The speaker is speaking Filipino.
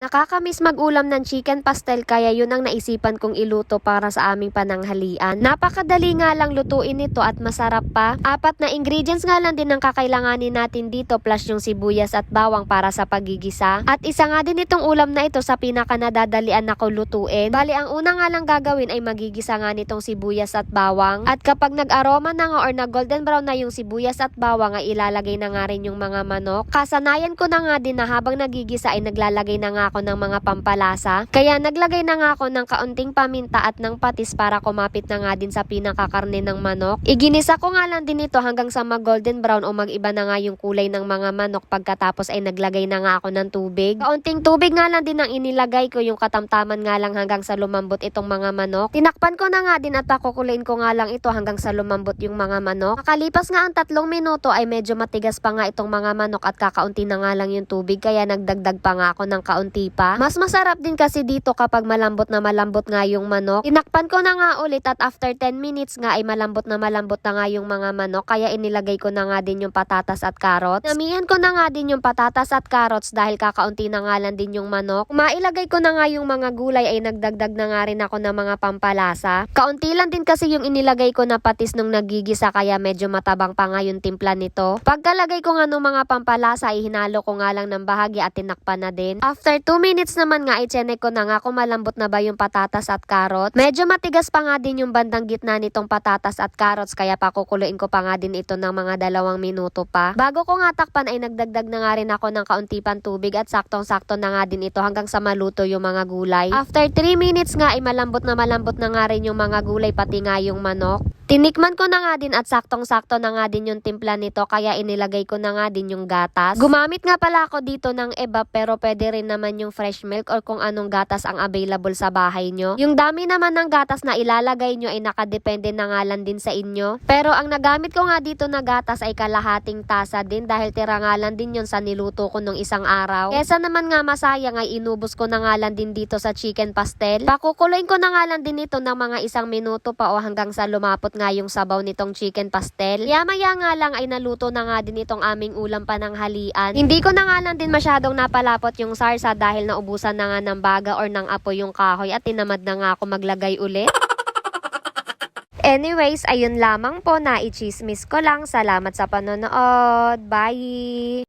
Nakakamiss mag-ulam ng chicken pastel kaya yun ang naisipan kong iluto para sa aming pananghalian. Napakadali nga lang lutuin ito at masarap pa. 4 na ingredients nga lang din ang kakailanganin natin dito plus yung sibuyas at bawang para sa pagigisa. At isa nga din itong ulam na ito sa pinaka nadadalian ako lutuin. Bali ang una nga lang gagawin ay magigisa nga nitong sibuyas at bawang. At kapag nag-aroma na nga or nag-golden brown na yung sibuyas at bawang ay ilalagay na nga rin yung mga manok. Kasanayan ko na nga din na habang nagigisa ay naglalagay na nga ako ng mga pampalasa. Kaya naglagay na nga ako ng kaunting paminta at ng patis para kumapit na nga din sa pinakakarne ng manok. Iginisa ko nga lang din ito hanggang sa mag-golden brown o mag-iba na nga yung kulay ng mga manok. Pagkatapos ay naglagay na nga ako ng tubig. Kaunting tubig nga lang din ang inilagay ko, yung katamtaman nga lang hanggang sa lumambot itong mga manok. Tinakpan ko na nga din at pakukuluin ko nga lang ito hanggang sa lumambot yung mga manok. Makalipas nga ang 3 minuto ay medyo matigas pa nga itong mga manok at kakaunti na nga lang yung tubig kaya nagdagdag pa nga ako ng kaunti pa. Mas masarap din kasi dito kapag malambot na malambot nga yung manok. Tinakpan ko na nga ulit at after 10 minutes nga ay malambot na nga yung mga manok kaya inilagay ko na nga din yung patatas at carrots. Namihan ko na nga din yung patatas at carrots dahil kakaunti na nga lang din yung manok. Kung mailagay ko na nga yung mga gulay ay nagdagdag na nga rin ako ng mga pampalasa. Kaunti lang din kasi yung inilagay ko na patis nung nagigisa kaya medyo matabang pa nga yung timpla nito. Pagkalagay ko nga ng mga pampalasa ay hinalo ko nga lang ng bahagi at tinakpan na din. After 2 minutes naman nga, i-check ko na nga kung malambot na ba yung patatas at carrot. Medyo matigas pa nga din yung bandang gitna nitong patatas at carrots kaya pakukuluin ko pa nga din ito ng mga 2 minuto pa. Bago ko nga takpan ay nagdagdag na nga rin ako ng kaunti pang tubig at saktong-sakto na nga din ito hanggang sa maluto yung mga gulay. After 3 minutes nga ay malambot na nga rin yung mga gulay pati nga yung manok. Tinikman ko na nga din at saktong-sakto na nga din yung timpla nito kaya inilagay ko na nga din yung gatas. Gumamit nga pala ako dito ng evap pero pwede rin naman yung fresh milk or kung anong gatas ang available sa bahay nyo. Yung dami naman ng gatas na ilalagay nyo ay nakadepende na nga lang din sa inyo. Pero ang nagamit ko nga dito na gatas ay kalahating tasa din dahil tira nga lang din yun sa niluto ko nung isang araw. Kesa naman nga masayang ay inubos ko na nga lang din dito sa chicken pastel. Pakukuloyin ko na nga lang din ito ng mga 1 minuto pa o hanggang sa lumapot nga yung sabaw nitong chicken pastel. Maya nga lang ay naluto na nga din itong aming ulam pananghalian. Hindi ko na nga lang din masyadong napalapot yung sarsa dahil naubusan na nga ng baga or ng apoy yung kahoy at tinamad na nga ako maglagay ulit. Anyways, ayun lamang po na i-chismis ko lang. Salamat sa panonood. Bye!